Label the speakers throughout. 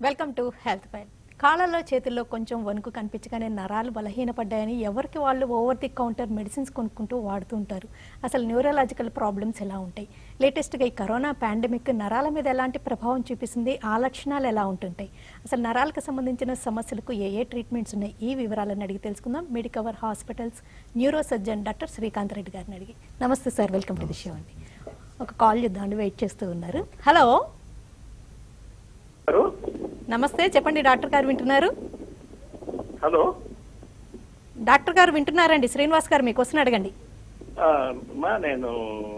Speaker 1: Welcome to health file. కాళ్ళలో చేతుల్లో కొంచెం వణుకు కనిపించగానే నరాలు బలహీనపడ్డాయని ఎవరికి వాళ్ళు ఓవర్ ది కౌంటర్ మెడిసిన్స్ కొనుక్కుంటూ వాడుతూ ఉంటారు. అసలు న్యూరలాజికల్ ప్రాబ్లమ్స్ ఎలా ఉంటాయి, లేటెస్ట్గా ఈ కరోనా పాండమిక్ నరాల మీద ఎలాంటి ప్రభావం చూపిస్తుంది, ఆ లక్షణాలు ఎలా ఉంటుంటాయి, అసలు నరాలకు సంబంధించిన సమస్యలకు ఏ ట్రీట్మెంట్స్ ఉన్నాయి, ఈ వివరాలను అడిగి తెలుసుకుందాం. Medicover hospitals neuro surgeon doctor Srikanth Reddy గారిని అడిగి. నమస్తే sir, welcome to the show అండి. ఒక కాల్ చేద్దాం, వెయిట్ చేస్తూ ఉన్నారు. హలో నమస్తే, చెప్పండి డాక్టర్ గారు వింటున్నారు.
Speaker 2: హలో
Speaker 1: డాక్టర్ గారు వింటున్నారండి. శ్రీనివాస్ గారు మీకు వస్తున్న అడగండి.
Speaker 2: నేను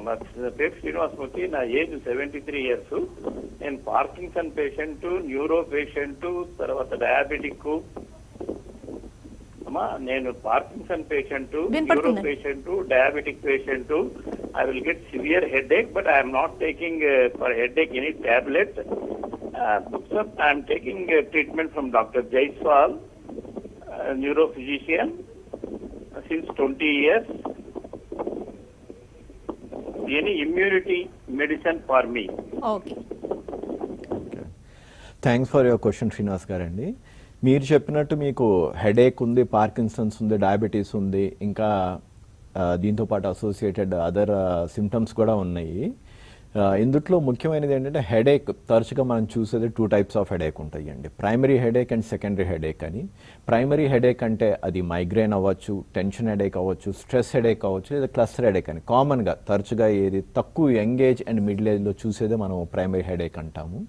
Speaker 2: నా పేరు శ్రీనివాసమూర్తి, నా ఏజ్ 73 years. నేను పార్కిన్సన్ పేషెంట్, న్యూరో పేషెంట్, తర్వాత డయాబెటిక్. నేను Parkinson patient, neuro patient, diabetic patient. I will get severe headache, but I am not taking for headache any tablet. I am taking treatment from Dr. Jaiswal, neurophysician, since 20 years. Any immunity medicine for me?
Speaker 1: Okay.
Speaker 3: Thanks for your question Srinivas గారండి. మీరు చెప్పినట్టు మీకు headache ఉంది, Parkinson's ఉంది, diabetes ఉంది, ఇంకా దీంతోపాటు associated other symptoms కూడా ఉన్నాయి. ఇందులో ముఖ్యమైనది ఏంటంటే హెడేక్ తరచుగా మనం చూసేది 2 types ఆఫ్ హెడేక్ ఉంటాయండి. Primary headache and secondary headache అని. ప్రైమరీ హెడేక్ అంటే అది మైగ్రేన్ అవ్వచ్చు, టెన్షన్ హెడేక్ అవ్వచ్చు, స్ట్రెస్ హెడేక్ అవ్వచ్చు, లేదా క్లస్టర్ హెడేక్ అని. కామన్గా తరచుగా ఏది తక్కువ యంగ్ ఏజ్ అండ్ మిడిల్ ఏజ్లో చూసేదే మనం ప్రైమరీ హెడేక్ అంటాము.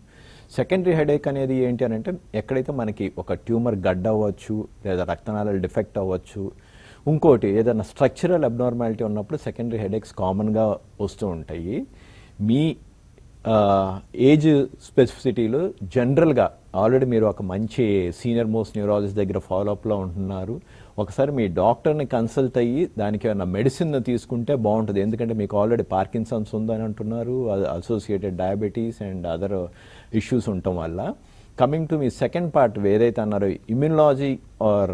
Speaker 3: సెకండరీ హెడేక్ అనేది ఏంటి అని అంటే ఎక్కడైతే మనకి ఒక ట్యూమర్ గడ్డ అవ్వచ్చు, లేదా రక్తనాళాలు డిఫెక్ట్ అవ్వచ్చు, ఇంకోటి ఏదైనా స్ట్రక్చరల్ అబ్నార్మాలిటీ ఉన్నప్పుడు సెకండరీ హెడేక్స్ కామన్గా వస్తూ ఉంటాయి. మీ ఏజ్ స్పెసిఫిసిటీలో జనరల్గా ఆల్రెడీ మీరు ఒక మంచి సీనియర్ మోస్ట్ న్యూరాలజిస్ట్ దగ్గర ఫాలోఅప్లో ఉంటున్నారు. ఒకసారి మీ డాక్టర్ని కన్సల్ట్ అయ్యి దానికి ఏమైనా మెడిసిన్ తీసుకుంటే బాగుంటుంది. ఎందుకంటే మీకు ఆల్రెడీ పార్కిన్సన్స్ ఉందని అంటున్నారు, associated diabetes and other issues ఉండటం వల్ల. Coming to me second part ఏదైతే అన్నారో ఇమ్యూనాలజీ ఆర్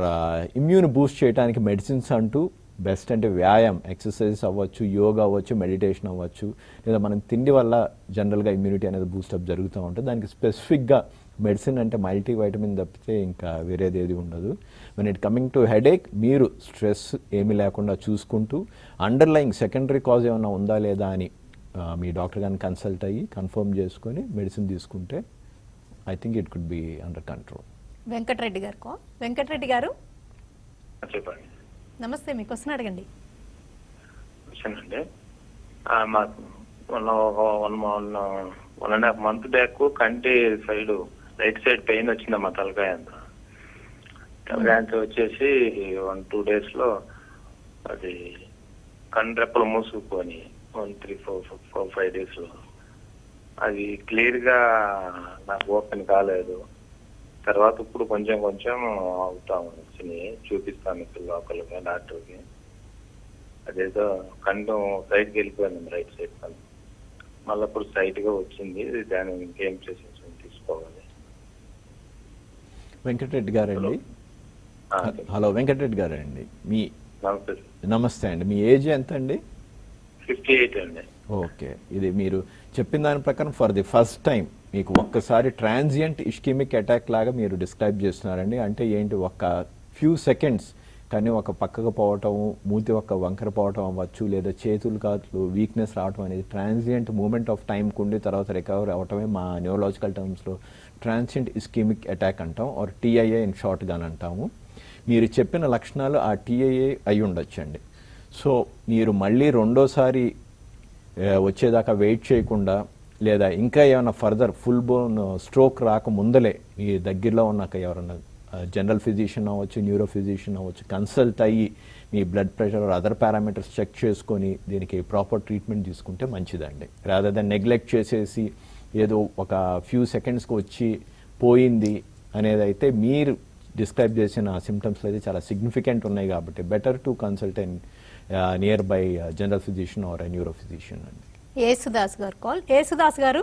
Speaker 3: ఇమ్యూన్ బూస్ట్ చేయడానికి మెడిసిన్స్ అంటూ బెస్ట్ అంటే వ్యాయామం, ఎక్సర్సైజెస్ అవ్వచ్చు, యోగా అవ్వచ్చు, మెడిటేషన్ అవ్వచ్చు, లేదా మనం తిండి వల్ల జనరల్గా ఇమ్యూనిటీ అనేది బూస్టప్ జరుగుతూ ఉంటుంది. దానికి స్పెసిఫిక్గా మెడిసిన్ అంటే మల్టీ వైటమిన్ తప్పితే ఇంకా వేరేది ఏది ఉండదు. When it coming to headache, మీరు స్ట్రెస్ ఏమీ లేకుండా చూసుకుంటూ అండర్లయింగ్ సెకండరీ కాజ్ ఏమైనా ఉందా లేదా అని మీ డాక్టర్ గారిని కన్సల్ట్ అయ్యి కన్ఫర్మ్ చేసుకొని మెడిసిన్ తీసుకుంటే I think it could be under control.
Speaker 1: Venkatareddy గారు వెంకటరెడ్డి గారు
Speaker 2: చెప్పండి.
Speaker 1: నమస్తే, మీకు వస్తున్న అడగండి.
Speaker 2: అండి మాకు 1.5 month బ్యాక్ కంటి సైడ్ రైట్ సైడ్ పెయిన్ వచ్చింది. మా తలకాయ అంతా వచ్చేసి 1-2 days లో అది కండ్రెప్పలు మూసుకొని 3-4-5 days లో అది క్లియర్ గా నాకు ఓపెన్ కాలేదు. తర్వాత ఇప్పుడు కొంచెం అవుతాము చూపిస్తాను లోకల్గా డాక్టర్కి. అదేదో కండం సైడ్కి వెళ్ళిపోయింది, రైట్ సైడ్ కండం. మళ్ళీ ఇప్పుడు సైట్ గా వచ్చింది. దాన్ని ఇంకేం ప్రికాషన్ తీసుకోవాలి?
Speaker 3: వెంకటరెడ్డి గారండి. హలో వెంకటరెడ్డి గారండి. మీ నమస్తే అండి. మీ ఏజ్ ఎంత అండి?
Speaker 2: 58 అండి.
Speaker 3: ఓకే, ఇది మీరు చెప్పిన దాని ప్రకారం ఫర్ ది ఫస్ట్ టైం మీకు ఒక్కసారి ట్రాన్సియంట్ ఇష్కెమిక్ అటాక్ లాగా మీరు డిస్క్రైబ్ చేస్తున్నారండి. అంటే ఏంటి, ఒక ఫ్యూ సెకండ్స్ కానీ ఒక పక్కకు పోవటం, మూతి ఒక వంకర పోవటం అవ్వచ్చు, లేదా చేతులు కాట్లు వీక్నెస్ రావటం అనేది ట్రాన్సియంట్ మూమెంట్ ఆఫ్ టైంకి ఉండి తర్వాత రికవర్ అవ్వటమే మా న్యూరలాజికల్ టర్మ్స్లో ట్రాన్సియంట్ ఇష్కెమిక్ అటాక్ అంటాం, ఆర్ TIA ఇన్ షార్ట్గా అంటాము. మీరు చెప్పిన లక్షణాలు ఆ TIA అయి ఉండొచ్చండి. సో మీరు మళ్ళీ రెండోసారి వచ్చేదాకా వెయిట్ చేయకుండా, లేదా ఇంకా ఏమైనా ఫర్దర్ ఫుల్ బోన్ స్ట్రోక్ రాకముందలే మీ దగ్గరలో ఉన్నాక ఎవరన్నా జనరల్ ఫిజిషియన్ అవ్వచ్చు, న్యూరో ఫిజిషియన్ అవ్వచ్చు, కన్సల్ట్ అయ్యి మీ blood pressure other parameters check చేసుకొని దీనికి ప్రాపర్ ట్రీట్మెంట్ తీసుకుంటే మంచిదండి. రాదర్ దెన్ నెగ్లెక్ట్ చేసేసి ఏదో ఒక ఫ్యూ సెకండ్స్కి వచ్చి పోయింది అనేది అయితే మీరు డిస్క్రైబ్ చేసిన సిమ్టమ్స్లో అయితే చాలా సిగ్నిఫికెంట్ ఉన్నాయి. కాబట్టి better to consult and near by general physician are neuro physician అండి.
Speaker 1: యేసుదాస్ గారు కాల్. యేసుదాస్ గారు,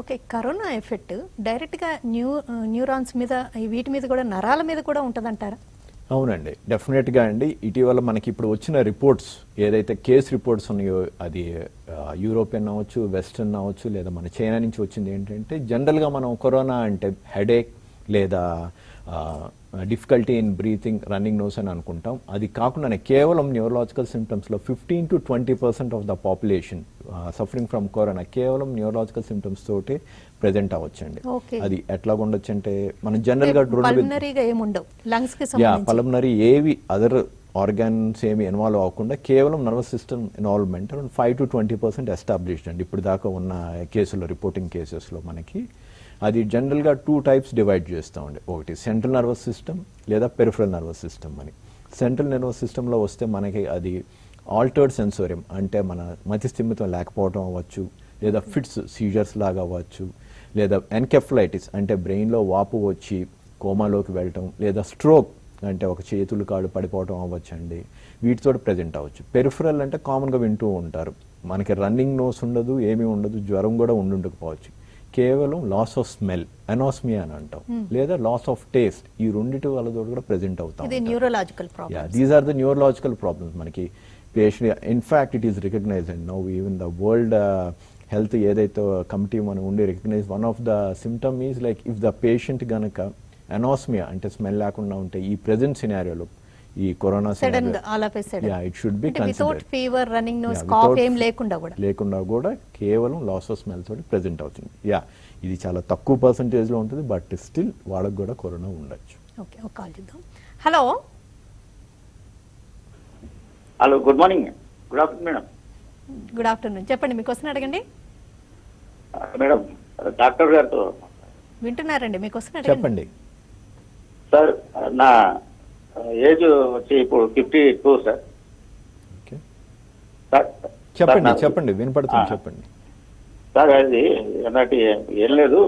Speaker 1: ఓకే, కరోనా ఎఫెక్ట్ డైరెక్ట్గా న్యూరాన్స్ మీద, వీటి మీద కూడా, నరాల మీద కూడా ఉంటుందంటారా?
Speaker 3: అవునండి, డెఫినెట్గా అండి. ఇటీవల మనకి ఇప్పుడు వచ్చిన రిపోర్ట్స్ ఏదైతే కేస్ రిపోర్ట్స్ ఉన్నాయో అది యూరోపియన్ అవ్వచ్చు, వెస్టర్న్ అవ్వచ్చు, లేదా మన చైనా నుంచి వచ్చింది ఏంటంటే జనరల్గా మనం కరోనా అంటే హెడేక్ లేదా difficulty in breathing, running nose అని అనుకుంటాం. అది కాకుండా కేవలం న్యూరలాజికల్ సిమ్టమ్స్లో 15-20% of the population suffering from corona కేవలం న్యూరలాజికల్ సిమ్టమ్స్ తోటి ప్రెజెంట్ అవ్వచ్చండి. అది ఎట్లా ఉండొచ్చు అంటే మనం జనరల్గా పల్మనరీ ఏవి అదర్ ఆర్గాన్స్ ఏమి ఇన్వాల్వ్ అవ్వకుండా కేవలం nervous system involvement around 5-20% established అండి ఇప్పుడు దాకా ఉన్న కేసుల్లో, రిపోర్టింగ్ కేసెస్లో మనకి. అది జనరల్గా 2 టైప్స్ డివైడ్ చేస్తామండి. ఒకటి సెంట్రల్ నర్వస్ సిస్టమ్ లేదా పెరిఫరల్ నర్వస్ సిస్టమ్ అని. సెంట్రల్ నర్వస్ సిస్టంలో వస్తే మనకి అది ఆల్టర్డ్ సెన్సోరియం అంటే మన మతి స్థిమితం లేకపోవడం అవ్వచ్చు, లేదా ఫిట్స్ సీజర్స్ లాగా అవ్వచ్చు, లేదా ఎన్కెఫ్లైటిస్ అంటే బ్రెయిన్లో వాపు వచ్చి కోమాలోకి వెళ్ళటం, లేదా స్ట్రోక్ అంటే ఒక చేతులు కాళ్ళు పడిపోవటం అవ్వచ్చు అండి. వీటితో ప్రెజెంట్ అవ్వచ్చు. పెరిఫరల్ అంటే కామన్గా వింటూ ఉంటారు, మనకి రన్నింగ్ నోస్ ఉండదు, ఏమీ ఉండదు, జ్వరం కూడా ఉండకపోవచ్చు, కేవలం లాస్ ఆఫ్ స్మెల్, అనోస్మియా అని అంటాం, లేదా లాస్ ఆఫ్ టేస్ట్, ఈ రెండింటి వల్ల కూడా ప్రెజెంట్ అవుతాం. These are the neurological problems మనకి patient. In fact it is recognised and now even the world health ఏదైతే కమిటీ మనం ఉండి recognise one of the symptom is like if the patient గనక అనోస్మియా అంటే స్మెల్ లేకుండా ఉంటే ఈ ప్రెజెంట్ సినారియోలో ఈ కరోనా ఇట్ షుడ్ బి లేకుండా కూడా కేవలం లాస్ ఆఫ్ స్మెల్ తోటి ప్రెజెంట్ అవుతుంది. ఇది చాలా తక్కువ పర్సంటేజ్ లో ఉంటుంది, బట్ స్టిల్ వాళ్ళకి కూడా కరోనా ఉండొచ్చు.
Speaker 1: Hello
Speaker 4: hello, good morning. Good afternoon madam.
Speaker 1: Good afternoon, చెప్పండి మీ క్వశ్చన్ అడగండి.
Speaker 4: మేడం, డాక్టర్ గారితో
Speaker 1: వింటున్నారండి, మీ క్వశ్చన్ అడగండి.
Speaker 3: చెప్పండి
Speaker 4: సార్. నా ఏజ్ వచ్చి ఇప్పుడు 52 సార్.
Speaker 3: చెప్పండి వినపడుతుంది, చెప్పండి
Speaker 4: సార్. అది ఎలాంటి ఏం లేదు,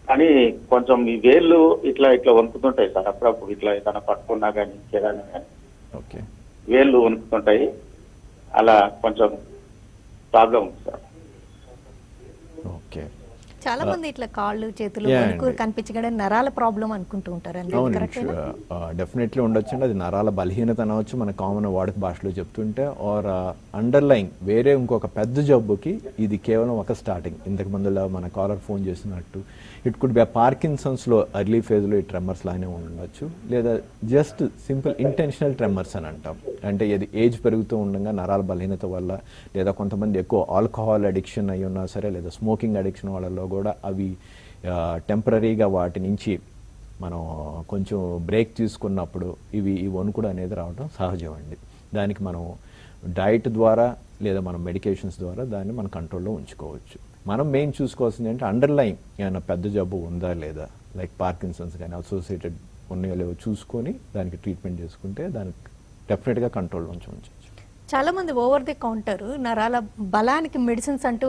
Speaker 4: కానీ కొంచెం ఈ వేళ్ళు ఇట్లా ఇట్లా వణుకుతుంటాయి సార్. అప్పుడప్పుడు ఇట్లా ఏదైనా పట్టుకున్నా కానీ చేయాలి కానీ వేళ్ళు వణుకుతుంటాయి. అలా కొంచెం ప్రాబ్లం ఉంది సార్.
Speaker 3: ఓకే,
Speaker 1: చాలా మంది ఇట్లా కాళ్ళు చేతులు కనిపించగానే నరాల ప్రాబ్లం అనుకుంటూ ఉంటారు.
Speaker 3: డెఫినెట్లీ ఉండొచ్చు. అది నరాల బలహీనత అనవచ్చు, మన కామన్ వాడుక భాషలో చెప్తుంటే, ఆర్ అండర్లైన్ వేరే ఇంకొక పెద్ద జబ్బుకి ఇది కేవలం ఒక స్టార్టింగ్. ఇంతకు ముందులో మన కాలర్ ఫోన్ చేసినట్టు ఇట్ కుడ్ బి పార్కిన్సన్స్లో ఎర్లీ ఫేజ్లో ఈ ట్రెమర్స్ లానే ఉండొచ్చు, లేదా జస్ట్ సింపుల్ ఇంటెన్షనల్ ట్రెమర్స్ అని అంటాం. అంటే ఇది ఏజ్ పెరుగుతూ ఉండగా నరాల బలహీనత వల్ల, లేదా కొంతమంది ఎక్కువ ఆల్కహాల్ అడిక్షన్ అయి ఉన్నా సరే, లేదా స్మోకింగ్ అడిక్షన్ వాళ్ళలో కూడా అవి టెంపరీగా వాటి నుంచి మనం కొంచెం బ్రేక్ తీసుకున్నప్పుడు ఈ వణుకుడు అనేది రావడం సహజం అండి. దానికి మనం డైట్ ద్వారా లేదా మనం మెడికేషన్స్ ద్వారా దాన్ని మనం కంట్రోల్లో ఉంచుకోవచ్చు. మనం మెయిన్ చూసుకోవాల్సింది అంటే అండర్లైన్ ఏమైనా పెద్ద జబ్బు ఉందా లేదా, లైక్ పార్కిన్సన్స్ కానీ అసోసియేటెడ్ ఉన్నాయో లేవో చూసుకొని దానికి ట్రీట్మెంట్ చేసుకుంటే దానికి డెఫినెట్గా కంట్రోల్లో ఉంచవచ్చు.
Speaker 1: చాలా మంది ఓవర్ ది కౌంటర్ నరాల బలానికి మెడిసిన్స్ అంటూ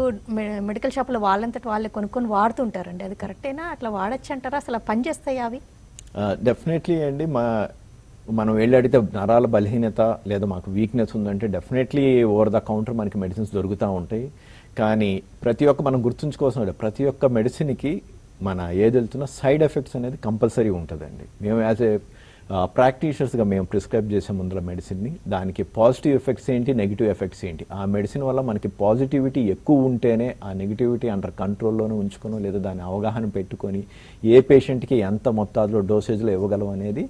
Speaker 1: మెడికల్ షాప్లో వాళ్ళంతటి వాళ్ళే కొనుక్కొని వాడుతుంటారండి. అది కరెక్టేనా? అట్లా వాడచ్చు అంటారా? అసలు పనిచేస్తాయి అవి?
Speaker 3: డెఫినెట్లీ అండి. మనం వెళ్ళి అడిగితే నరాల బలహీనత లేదా మాకు వీక్నెస్ ఉందంటే డెఫినెట్లీ ఓవర్ ద కౌంటర్ మనకి మెడిసిన్స్ దొరుకుతూ ఉంటాయి. కానీ మనం గుర్తుంచుకోవాల్సిన ప్రతి ఒక్క మెడిసిన్కి మన ఏది వెళ్తున్నా సైడ్ ఎఫెక్ట్స్ అనేది కంపల్సరీ ఉంటుందండి. మేము యాజ్ ఏ ప్రాక్టీషనర్స్గా మేము ప్రిస్క్రైబ్ చేసే ముందర మెడిసిన్ని దానికి పాజిటివ్ ఎఫెక్ట్స్ ఏంటి, నెగిటివ్ ఎఫెక్ట్స్ ఏంటి, ఆ మెడిసిన్ వల్ల మనకి పాజిటివిటీ ఎక్కువ ఉంటేనే ఆ నెగిటివిటీ అండర్ కంట్రోల్లోనే ఉంచుకొని లేదా దాన్ని అవగాహన పెట్టుకొని ఏ పేషెంట్కి ఎంత మొత్తాదులో డోసేజ్లో ఇవ్వగలం అనేది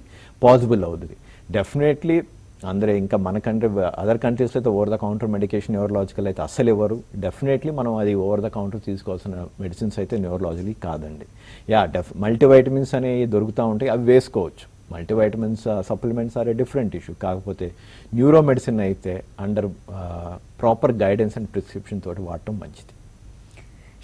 Speaker 3: పాసిబుల్ అవుతుంది. డెఫినెట్లీ అందరూ ఇంకా మన కంట్రీ అదర్ కంట్రీస్లో అయితే over the counter medication neurological అయితే అస్సలు ఇవ్వరు. డెఫినెట్లీ మనం అది ఓవర్ ద కౌంటర్ తీసుకోవాల్సిన మెడిసిన్స్ అయితే న్యూరలాజికల్ కాదండి. మల్టీవైటమిన్స్ అనేవి దొరుకుతూ ఉంటాయి, అవి వేసుకోవచ్చు. Multivitamins supplements are a different issue. కాకపోతే న్యూరో మెడిసిన్ అయితే under proper guidance and prescription తోటి వాడటం మంచిది.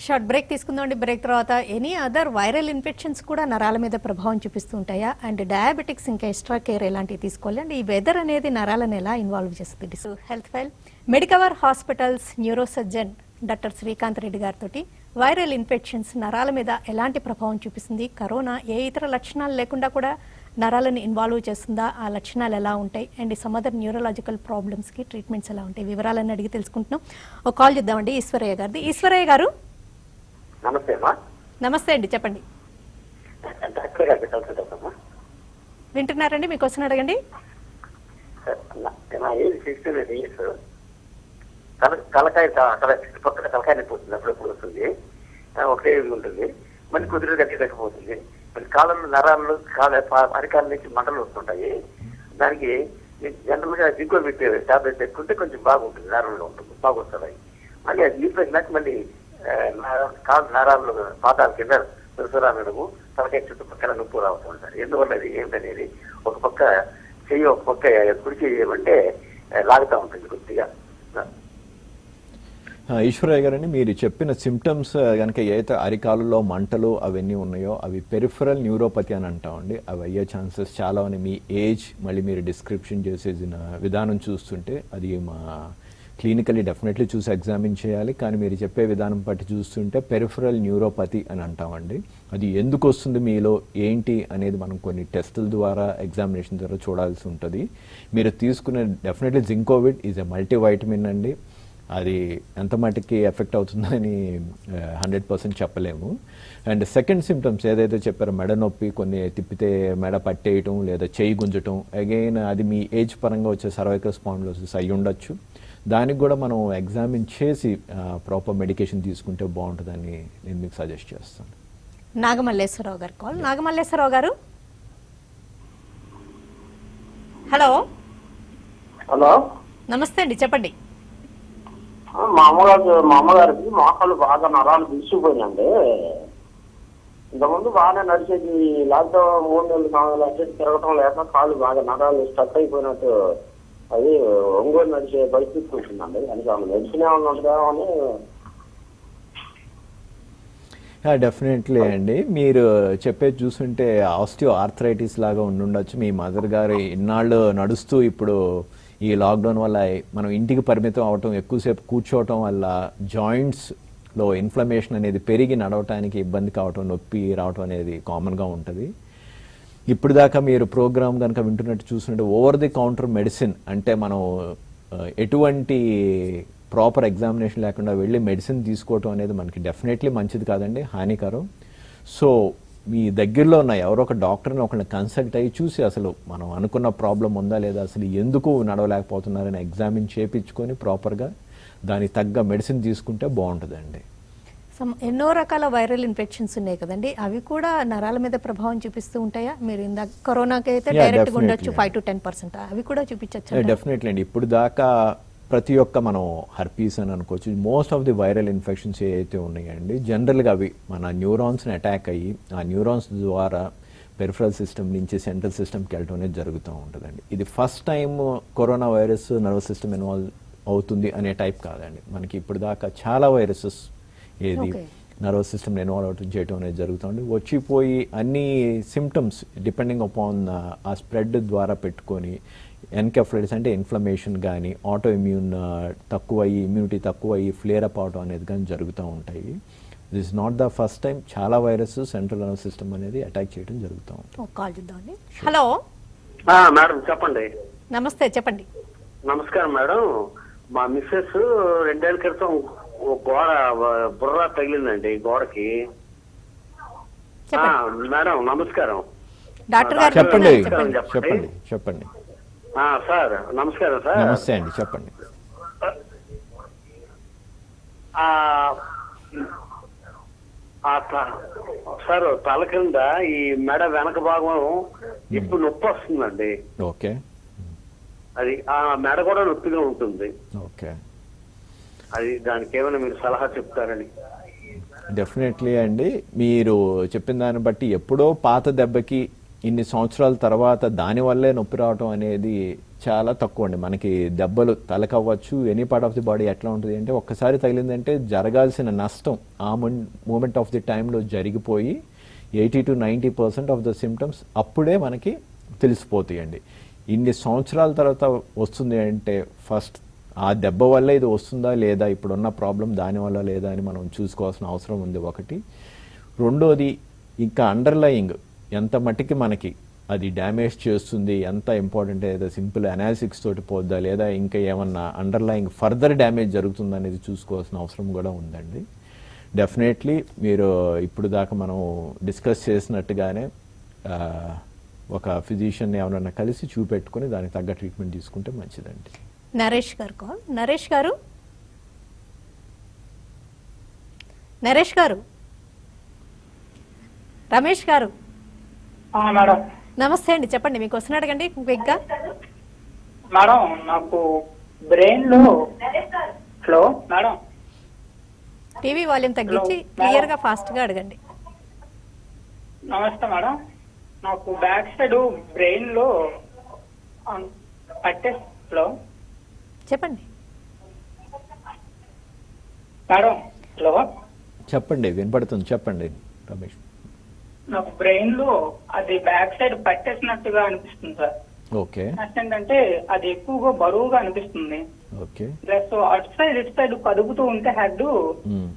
Speaker 1: షార్ట్ బ్రేక్ తీసుకుందామండి. బ్రేక్ తర్వాత ఎనీ అదర్ వైరల్ ఇన్ఫెక్షన్స్ కూడా నరాల మీద ప్రభావం చూపిస్తూ ఉంటాయా? అండ్ డయాబెటిక్స్ ఇంకా ఎక్స్ట్రా కేర్ ఎలాంటివి తీసుకోవాలి? అండ్ ఈ వెదర్ అనేది నరాలను ఎలా ఇన్వాల్వ్ చేస్తుంది? Health file Medicover hospitals neuro surgeon doctor Srikanth Reddy గారితో వైరల్ ఇన్ఫెక్షన్స్ నరాల మీద ఎలాంటి ప్రభావం చూపిస్తుంది, కరోనా ఏ ఇతర లక్షణాలు లేకుండా కూడా నరాలను ఇన్వాల్వ్ చేస్తుందా, ఆ లక్షణాలు ఎలా ఉంటాయి, అండ్ సమ్ అదర్ న్యూరలాజికల్ ప్రాబ్లమ్స్కి ట్రీట్మెంట్స్ ఎలా ఉంటాయి, వివరాలన్నీ అడిగి తెలుసుకుంటున్నాం. ఒక కాల్ చేద్దామండి ఈశ్వరయ్య గారిది. ఈశ్వరయ్య గారు
Speaker 5: నమస్తే అమ్మా.
Speaker 1: నమస్తే అండి, చెప్పండి.
Speaker 5: డాక్టర్ గారు
Speaker 1: వింటున్నారండి, మీ క్వశ్చన్ అడగండి.
Speaker 5: నా ఏజ్ 69 years. తలకాయ పక్కన తలకాయ నొప్పి వస్తుంది, అప్పుడప్పుడు వస్తుంది, ఒకటే ఉంటుంది, మళ్ళీ కుదిరి తగ్గిపోతుంది. మరి కాళ్ళలో నరాలు అరికాల నుంచి మంటలు వస్తుంటాయి. దానికి జనరల్ గా జింకో పెట్టే టాబ్లెట్ పెట్టుకుంటే కొంచెం బాగుంటుంది, నరాలు ఉంటుంది, బాగొస్తున్నాయి. మళ్ళీ అది నీకు మళ్ళీ కాళ్ళ నరాలు పాదాల కింద నడము, తలకాయ చుట్టుపక్కల నొప్పు రావుతూ ఉంటారు. ఎందువల్ల అది ఏమిటనేది ఒక పక్క చెయ్యి, ఒక పక్క కుడి చేయమంటే లాగుతూ ఉంటుంది కొద్దిగా.
Speaker 3: ఈశ్వరయ్య గారండి, మీరు చెప్పిన సిమ్టమ్స్ కనుక ఏదైతే అరికాలలో మంటలు అవన్నీ ఉన్నాయో అవి పెరిఫరల్ న్యూరోపతి అని అంటామండి. అవి అయ్యే ఛాన్సెస్ చాలా ఉన్నాయి. మీ ఏజ్ మళ్ళీ మీరు డిస్క్రిప్షన్ చేసేసిన విధానం చూస్తుంటే అది మా క్లినికల్లీ డెఫినెట్లీ చూసి ఎగ్జామిన్ చేయాలి. కానీ మీరు చెప్పే విధానం బట్టి చూస్తుంటే పెరిఫరల్ న్యూరోపతి అని అంటామండి. అది ఎందుకు వస్తుంది మీలో ఏంటి అనేది మనం కొన్ని టెస్టుల ద్వారా ఎగ్జామినేషన్ ద్వారా చూడాల్సి ఉంటుంది. మీరు తీసుకునే డెఫినెట్లీ జింకోవిడ్ ఈజ్ ఎ మల్టీవైటమిన్ అండి. అది ఎంత మటుకి ఎఫెక్ట్ అవుతుందని 100% చెప్పలేము. అండ్ సెకండ్ సిమ్టమ్స్ ఏదైతే చెప్పారో మెడ నొప్పి, కొన్ని తిప్పితే మెడ పట్టేయటం లేదా చేయి గుంజటం, అగైన్ అది మీ ఏజ్ పరంగా వచ్చే సర్వైకల్ స్పాండిలోసిస్ అయి ఉండొచ్చు. దానికి కూడా మనం ఎగ్జామిన్ చేసి ప్రాపర్ మెడికేషన్ తీసుకుంటే బాగుంటుందని నేను మీకు సజెస్ట్ చేస్తాను.
Speaker 1: నాగమల్లేశ్వరరావు గారు కాల్. నాగమల్లేశ్వరరావు గారు, హలో.
Speaker 5: హలో,
Speaker 1: నమస్తే అండి, చెప్పండి.
Speaker 5: మా అమ్మగారికి మోకాళ్ళు బాగా నరాలు బిగిసిపోయినండి. ఇంతకుముందు బాగానే నడిచేది, లాక్డౌన్ 3 నెలలు 4 నెలలు అటు తిరగటం లేక కాళ్ళు బాగా నరాలు స్టక్ అయిపోయినట్టు అది ఒంగోలు నడిచే పరిస్థితి వచ్చిందండి. దానికి ఆమె మెడిసిన్ ఏమన్నా ఉంటుందా అని.
Speaker 3: డెఫినెట్లీ అండి, మీరు చెప్పేది చూస్తుంటే ఆస్టియో ఆర్థరైటిస్ లాగా ఉండుండొచ్చు. మీ మదర్ గారు ఇన్నాళ్ళు నడుస్తూ ఇప్పుడు ఈ లాక్డౌన్ వల్ల మనం ఇంటికి పరిమితం అవటం, ఎక్కువసేపు కూర్చోవటం వల్ల జాయింట్స్లో ఇన్ఫ్లమేషన్ అనేది పెరిగి నడవటానికి ఇబ్బంది కావటం, నొప్పి రావటం అనేది కామన్గా ఉంటుంది. ఇప్పుడు దాకా మీరు ప్రోగ్రామ్ కనుక వింటున్నట్టు చూస్తుంటే ఓవర్ ది కౌంటర్ మెడిసిన్ అంటే మనం ఎటువంటి ప్రాపర్ ఎగ్జామినేషన్ లేకుండా వెళ్ళి మెడిసిన్ తీసుకోవటం అనేది మనకి డెఫినెట్లీ మంచిది కాదండి, హానికరం. సో మీ దగ్గరలో ఉన్న ఎవరో ఒక డాక్టర్ని ఒకరిని కన్సల్ట్ అయ్యి చూసి అసలు మనం అనుకున్న ప్రాబ్లం ఉందా లేదా, అసలు ఎందుకు నడవలేకపోతున్నారని ఎగ్జామిన్ చేయించుకొని ప్రాపర్గా దానికి తగ్గ మెడిసిన్ తీసుకుంటే బాగుంటుందండి.
Speaker 1: ఎన్నో రకాల వైరల్ ఇన్ఫెక్షన్స్ ఉన్నాయి కదండి, అవి కూడా నరాల మీద ప్రభావం చూపిస్తూ ఉంటాయా? మీరు ఇందాక కరోనాకి అయితే డైరెక్ట్గా ఉండొచ్చు 5 to 10%, అవి కూడా చూపించచ్చు?
Speaker 3: డెఫినెట్లీ అండి. ఇప్పుడు దాకా ప్రతి ఒక్క మనం హర్పీస్ అని అనుకోవచ్చు, most of the viral infections ఏవైతే ఉన్నాయండి జనరల్గా అవి మన న్యూరాన్స్ని అటాక్ అయ్యి ఆ న్యూరాన్స్ ద్వారా పెరిఫరల్ సిస్టమ్ నుంచి సెంట్రల్ సిస్టమ్కి వెళ్ళటం అనేది జరుగుతూ ఉంటుందండి. ఇది first time corona virus nervous system involve అవుతుంది అనే టైప్ కాదండి. మనకి ఇప్పుడు దాకా చాలా వైరసెస్ ఏది నర్వస్ సిస్టమ్ ఇన్వాల్వ్ అవుట్ చేయడం అనేది జరుగుతుంది. వచ్చిపోయి అన్ని సిమ్టమ్స్ డిపెండింగ్ అపాన్ ఆ స్ప్రెడ్ ద్వారా పెట్టుకొని ఎన్కెఫలైటిస్ అంటే ఇన్ఫ్లమేషన్ కానీ, ఆటో ఇమ్యూన్ తక్కువయ్యి, ఇమ్యూనిటీ తక్కువయ్యి ఫ్లేర్ అప్ అవడం అనేది కానీ జరుగుతూ ఉంటాయి. This is not the first time చాలా వైరస్ సెంట్రల్ నర్వస్ సిస్టమ్ అనేది అటాక్ చేయడం జరుగుతూ ఉంటుంది.
Speaker 1: కాల్ చేద్దామండి. హలో
Speaker 5: మేడం, చెప్పండి.
Speaker 1: నమస్తే, చెప్పండి.
Speaker 5: నమస్కారం మేడం. మా మిస్సెస్ 2 ఏళ్ల క్రితం గోడ బుర్ర తగిలిందండి గోడకి. మేడం నమస్కారం.
Speaker 1: డాక్టర్ గారు
Speaker 3: చెప్పండి.
Speaker 5: చెప్పండి.
Speaker 3: చెప్పండి
Speaker 5: సార్ నమస్కారం సార్.
Speaker 3: నమస్తే అండి, చెప్పండి.
Speaker 5: సార్ తల కింద ఈ మెడ వెనక భాగం ఇప్పుడు నొప్పి వస్తుందండి.
Speaker 3: ఓకే,
Speaker 5: అది ఆ మెడ కూడా నొప్పిగా ఉంటుంది.
Speaker 3: ఓకే,
Speaker 5: అది దానికి ఏమైనా మీరు సలహా చెప్తారని.
Speaker 3: డెఫినెట్లీ అండి, మీరు చెప్పిన దాన్ని బట్టి ఎప్పుడో పాత దెబ్బకి ఇన్ని సంవత్సరాల తర్వాత దానివల్లే నొప్పి రావటం అనేది చాలా తక్కువ అండి. మనకి దెబ్బలు తలకవ్వచ్చు, any part of the body ఎట్లా ఉంటుంది అంటే ఒక్కసారి తగిలిందంటే జరగాల్సిన నష్టం ఆ మూమెంట్ ఆఫ్ ది టైంలో జరిగిపోయి 80 to 90% ఆఫ్ ద సిమ్టమ్స్ అప్పుడే మనకి తెలిసిపోతాయండి. ఇన్ని సంవత్సరాల తర్వాత వస్తుంది అంటే ఫస్ట్ ఆ దెబ్బ వల్ల ఇది వస్తుందా లేదా, ఇప్పుడున్న ప్రాబ్లం దానివల్ల లేదా అని మనం చూసుకోవాల్సిన అవసరం ఉంది ఒకటి. రెండోది ఇంకా అండర్లయింగ్ ఎంత మట్టికి మనకి అది డ్యామేజ్ చేస్తుంది, ఎంత ఇంపార్టెంట్, ఏదో సింపుల్ అనాలిసిక్స్ తోటి పోద్దా లేదా ఇంకా ఏమన్నా అండర్లయింగ్ ఫర్దర్ డ్యామేజ్ జరుగుతుందా అనేది చూసుకోవాల్సిన అవసరం కూడా ఉందండి. డెఫినెట్లీ మీరు ఇప్పుడు దాకా మనం డిస్కస్ చేసినట్టుగానే ఒక ఫిజిషియన్ ఎవరైనా కలిసి చూపెట్టుకుని దానికి తగ్గ ట్రీట్మెంట్ తీసుకుంటే మంచిదండి.
Speaker 1: నరేష్ గారు కాల్. నరేష్ గారు, నరేష్ గారు, రమేష్ గారు,
Speaker 6: మేడం
Speaker 1: నమస్తే అండి, చెప్పండి మీకు వస్తున్న అడగండి క్విక్గా.
Speaker 6: మేడం నాకు బ్రెయిన్ లో హలో మేడం
Speaker 1: టీవీ వాల్యూమ్ తగ్గించి క్లియర్గా ఫాస్ట్గా అడగండి.
Speaker 6: నమస్తే మేడం, నాకు బ్యాక్ సైడ్ బ్రెయిన్ లో పట్టే హలో
Speaker 1: చెప్పండి.
Speaker 6: మేడం హలో
Speaker 3: చెప్పండి, వినపడుతుంది, చెప్పండి రమేష్.
Speaker 6: నాకు బ్రెయిన్ లో అది బ్యాక్ సైడ్ పట్టేసినట్టుగా అనిపిస్తుంది సార్.
Speaker 3: ఓకే
Speaker 6: నెక్స్ట్ ఏంటంటే అది ఎక్కువగా బరువుగా అనిపిస్తుంది.
Speaker 3: ఓకే
Speaker 6: ప్లస్ అటు సైడ్ ఇటు సైడ్ కదుపుతూ ఉంటే హెడ్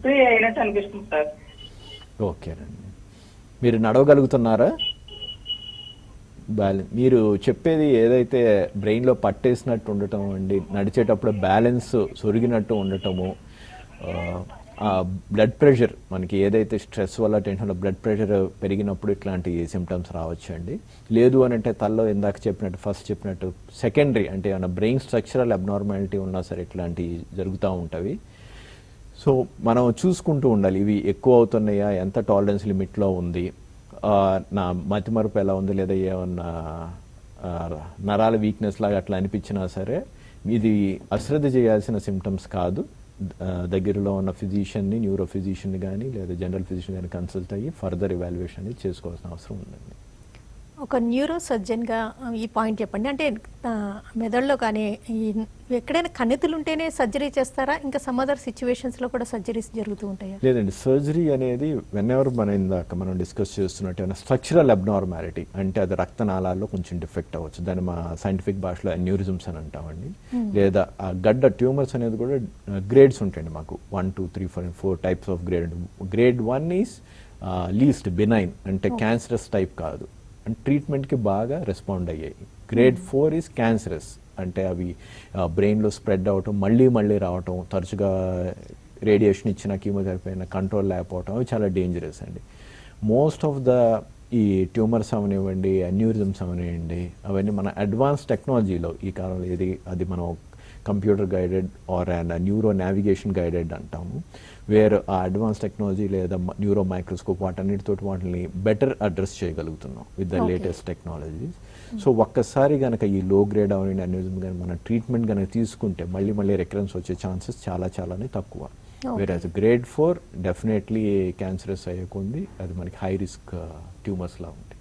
Speaker 6: ఫ్రీ అయినట్టు అనిపిస్తుంది సార్.
Speaker 3: ఓకేనండి. మీరు నడవగలుగుతున్నారా? మీరు చెప్పేది ఏదైతే బ్రెయిన్లో పట్టేసినట్టు ఉండటం అండి, నడిచేటప్పుడు బ్యాలెన్స్ సొరిగినట్టు ఉండటము, ఆ బ్లడ్ ప్రెషర్ మనకి ఏదైతే స్ట్రెస్ వల్ల టెన్షన్ బ్లడ్ ప్రెషర్ పెరిగినప్పుడు ఇట్లాంటి సిమ్టమ్స్ రావచ్చు అండి. లేదు అని అంటే తలలో ఇందాక చెప్పినట్టు ఫస్ట్ చెప్పినట్టు సెకండరీ అంటే ఏమైనా బ్రెయిన్ స్ట్రక్చరల్ అబ్నార్మాలిటీ ఉన్నా సరే ఇట్లాంటివి జరుగుతూ ఉంటాయి. సో మనం చూసుకుంటూ ఉండాలి, ఇవి ఎక్కువ అవుతున్నాయా, ఎంత టాలరెన్స్ లిమిట్లో ఉంది, నా మతిమరుపు ఎలా ఉంది, లేదా ఏమన్నా నరాల వీక్నెస్ లాగా అట్లా అనిపించినా సరే ఇది అశ్రద్ధ చేయాల్సిన సిమ్టమ్స్ కాదు. దగ్గరలో ఉన్న ఫిజిషియన్ని, న్యూరో ఫిజిషియన్ని కానీ లేదా జనరల్ ఫిజిషియన్ కానీ కన్సల్ట్ అయ్యి ఫర్దర్ ఎవాల్యుయేషన్ అనేది చేసుకోవాల్సిన అవసరం ఉందండి.
Speaker 1: ఒక న్యూరో సర్జన్గా ఈ పాయింట్ చెప్పండి. అంటే మెదడులో కానీ ఎక్కడైనా కణితులు ఉంటేనే సర్జరీ చేస్తారా, ఇంకా సమ్ అదర్ సిచ్యువేషన్స్లో కూడా సర్జరీస్ జరుగుతూ ఉంటాయా?
Speaker 3: లేదండి, సర్జరీ అనేది వెన్నెవర్ మనం డిస్కస్ చేస్తున్నట్టు ఏమైనా స్ట్రక్చరల్ అబ్నార్మాలిటీ అంటే అది రక్తనాళాల్లో కొంచెం డిఫెక్ట్ అవ్వచ్చు, దాన్ని మా సైంటిఫిక్ భాషలో అన్యూరిజమ్స్ అని అంటామండి. లేదా ఆ గడ్డ ట్యూమర్స్ అనేది కూడా గ్రేడ్స్ ఉంటాయండి మాకు, 1, 2, 3, 4 types of grade. Grade 1 is least benign అంటే క్యాన్సరస్ టైప్ కాదు, అండ్ ట్రీట్మెంట్కి బాగా రెస్పాండ్ అయ్యాయి. గ్రేడ్ 4 ఈజ్ క్యాన్సరస్ అంటే అవి బ్రెయిన్లో స్ప్రెడ్ అవటం, మళ్ళీ రావటం, తరచుగా రేడియేషన్ ఇచ్చిన కీమోథెరపీ అయినా కంట్రోల్ లేకపోవటం, అవి చాలా డేంజరస్ అండి. మోస్ట్ ఆఫ్ ద ఈ ట్యూమర్స్ అవనివ్వండి, అన్యూరిజమ్స్ అవనివ్వండి, అవన్నీ మన అడ్వాన్స్ టెక్నాలజీలో ఈ కాలంలో అది మనం computer guided or and neuro navigation guided అంటాము, వేర్ ఆ అడ్వాన్స్ టెక్నాలజీ లేదా న్యూరో మైక్రోస్కోప్ వాటిని బెటర్ అడ్రస్ చేయగలుగుతున్నాం with the latest technologies. So ఒక్కసారి కనుక ఈ లో గ్రేడ్ అవన్నీ అన్యూరిజం కానీ మన ట్రీట్మెంట్ కనుక తీసుకుంటే మళ్ళీ రికరెన్స్ వచ్చే ఛాన్సెస్ చాలానే తక్కువ. వేరే గ్రేడ్ 4 డెఫినెట్లీ క్యాన్సరస్ అయ్యకుంది, అది మనకి హై రిస్క్ ట్యూమర్స్ లా ఉంటాయి.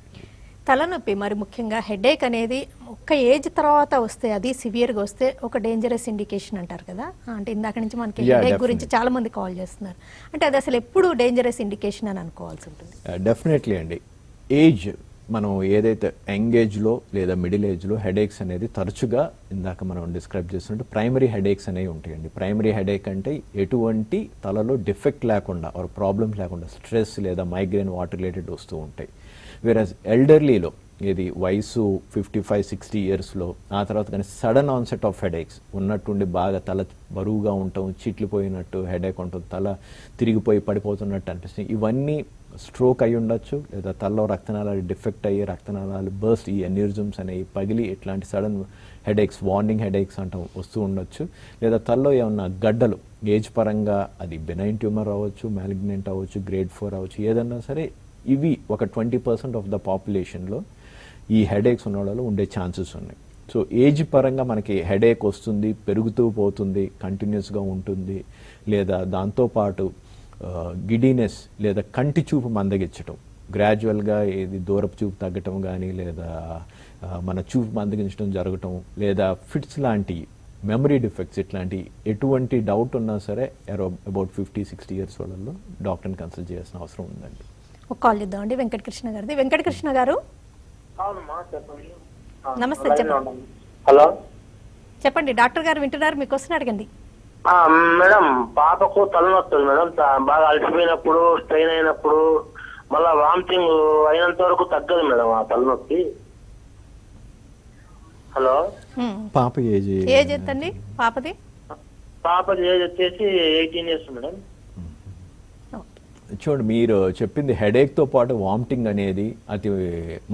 Speaker 1: తలనొప్పి మరి ముఖ్యంగా హెడేక్ అనేది ఒక్క ఏజ్ తర్వాత వస్తే, అది సివియర్గా వస్తే ఒక డేంజరస్ ఇండికేషన్ అంటారు కదా. అంటే ఇందాక నుంచి మనకి హెడేక్ గురించి చాలా మంది కాల్ చేస్తున్నారు. అంటే అది అసలు ఎప్పుడు డేంజరస్ ఇండికేషన్ అని అనుకోవాల్సి ఉంటుంది?
Speaker 3: డెఫినెట్లీ అండి. ఏజ్ మనం ఏదైతే యంగ్ ఏజ్లో లేదా మిడిల్ ఏజ్లో హెడేక్స్ అనేది తరచుగా ఇందాక మనం డిస్క్రైబ్ చేస్తున్నట్టు ప్రైమరీ హెడేక్స్ అనేవి ఉంటాయండి. ప్రైమరీ హెడేక్ అంటే ఎటువంటి తలలో డిఫెక్ట్ లేకుండా ఆర్ ప్రాబ్లమ్స్ లేకుండా స్ట్రెస్ లేదా మైగ్రేన్ వాటర్ రిలేటెడ్ వస్తూ ఉంటాయి. వేరస్ ఎల్డర్లీలో ఇది వయసు 55-60 ఇయర్స్లో ఆ తర్వాత కానీ సడన్ ఆన్సెట్ ఆఫ్ హెడేక్స్ ఉన్నట్టుండి బాగా తల బరువుగా ఉండటం, చిట్లిపోయినట్టు హెడేక్ ఉంటుంది, తల తిరిగిపోయి పడిపోతున్నట్టు అనిపిస్తుంది, ఇవన్నీ స్ట్రోక్ అయి ఉండొచ్చు, లేదా తలలో రక్తనాళాలు డిఫెక్ట్ అయ్యి రక్తనాళాలు బర్స్ట్, ఈ అన్యూరిజమ్స్ అనేవి పగిలి ఇట్లాంటి సడన్ హెడేక్స్, వార్నింగ్ హెడేక్స్ అంటాం వస్తూ ఉండొచ్చు. లేదా తలలో ఏమన్నా గడ్డలు ఏజ్ పరంగా అది బెనైన్ ట్యూమర్ అవ్వచ్చు, మ్యాలిగ్నెంట్ అవ్వచ్చు, గ్రేడ్ 4 అవ్వచ్చు, ఏదన్నా సరే ఇవి ఒక 20% ఆఫ్ ద పాపులేషన్లో ఈ హెడేక్స్ ఉన్న వాళ్ళలో ఉండే ఛాన్సెస్ ఉన్నాయి. సో ఏజ్ పరంగా మనకి హెడేక్ వస్తుంది, పెరుగుతూ పోతుంది, కంటిన్యూస్గా ఉంటుంది, లేదా దాంతోపాటు గిడీనెస్ లేదా కంటి చూపు మందగించటం, గ్రాడ్యువల్గా ఇది దూరపు చూపు తగ్గటం కానీ లేదా మన చూపు మందగించడం జరగటం, లేదా ఫిట్స్ లాంటి మెమరీ డిఫెక్ట్స్, ఇట్లాంటి ఎటువంటి డౌట్ ఉన్నా సరే అబౌట్ 50-60 ఇయర్స్ వాళ్ళలో డాక్టర్ని కన్సల్ట్ చేయాల్సిన అవసరం ఉందండి.
Speaker 1: ఒక కాల్ ఇద్దామండి వెంకటకృష్ణ గారిది. వెంకటకృష్ణ గారు నమస్తే, చెప్పండి.
Speaker 7: హలో
Speaker 1: చెప్పండి, డాక్టర్ గారు వింటున్నారు, మీకు వస్తున్న అడగండి.
Speaker 7: మేడం, పాపకు తలనొస్తుంది మేడం, బాగా అలసిపోయినప్పుడు, స్ట్రెయిన్ అయినప్పుడు, మళ్ళా వామిటింగ్ అయినంత వరకు తగ్గదు మేడం ఆ తలనొప్పి. హలో,
Speaker 3: పాప ఏజ్
Speaker 1: ఎంత అండి పాపది?
Speaker 7: పాపది ఏజ్ వచ్చేసి 18 ఇయర్స్ మేడం.
Speaker 3: చూడండి, మీరు చెప్పింది హెడేక్తో పాటు వామిటింగ్ అనేది అది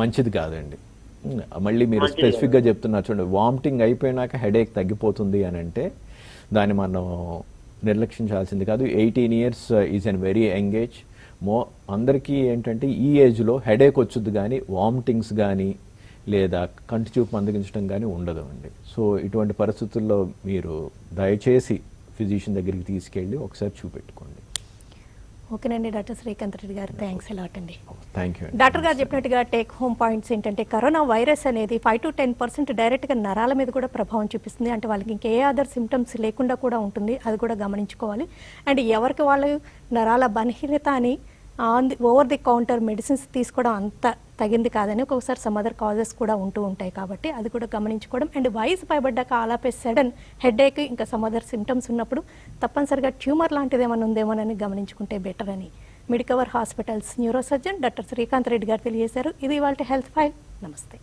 Speaker 3: మంచిది కాదండి. మళ్ళీ మీరు
Speaker 7: మంచిది.
Speaker 3: స్పెసిఫిక్గా చెప్తున్నారు చూడండి, వామిటింగ్ అయిపోయినాక హెడేక్ తగ్గిపోతుంది అని అంటే దాన్ని మనం నిర్లక్షించాల్సింది కాదు. 18 years is an very young age. అందరికీ ఏంటంటే ఈ ఏజ్లో హెడేక్ వచ్చుద్ది కానీ వామిటింగ్స్ కానీ లేదా కంటి చూపు మందగించడం కానీ ఉండదు అండి. సో ఇటువంటి పరిస్థితుల్లో మీరు దయచేసి ఫిజిషియన్ దగ్గరికి తీసుకెళ్ళి ఒకసారి చూపెట్టుకోండి.
Speaker 1: ఓకేనండి డాక్టర్ శ్రీకాంత్ రెడ్డి గారు, థ్యాంక్స్ అలాట్ అండి.
Speaker 3: Thank you.
Speaker 1: డాక్టర్ గారు చెప్పినట్టుగా టేక్ హోమ్ పాయింట్స్ ఏంటంటే కరోనా వైరస్ అనేది 5 to 10% డైరెక్ట్గా నరాల మీద కూడా ప్రభావం చూపిస్తుంది. అంటే వాళ్ళకి ఇంకే అదర్ సిమ్టమ్స్ లేకుండా కూడా ఉంటుంది, అది కూడా గమనించుకోవాలి. అండ్ ఎవరికి వాళ్ళు నరాల బలహీనత అని ఓవర్ ది కౌంటర్ మెడిసిన్స్ తీసుకోవడం అంత తగింది కాదని ఒక్కొక్కసారి సమ్ అదర్ కాజెస్ కూడా ఉంటూ ఉంటాయి, కాబట్టి అది కూడా గమనించుకోవడం. అండ్ వయసు పైబడ్డాక అలాపే సడన్ హెడేక్ ఇంకా సమ్ అదర్ సిమ్టమ్స్ ఉన్నప్పుడు తప్పనిసరిగా ట్యూమర్ లాంటిది ఏమైనా ఉందేమోనని గమనించుకుంటే బెటర్ అని Medicover hospitals neuro surgeon doctor Srikanth Reddy గారు తెలియజేశారు. ఇది ఇవాళ హెల్త్ ఫైల్. నమస్తే.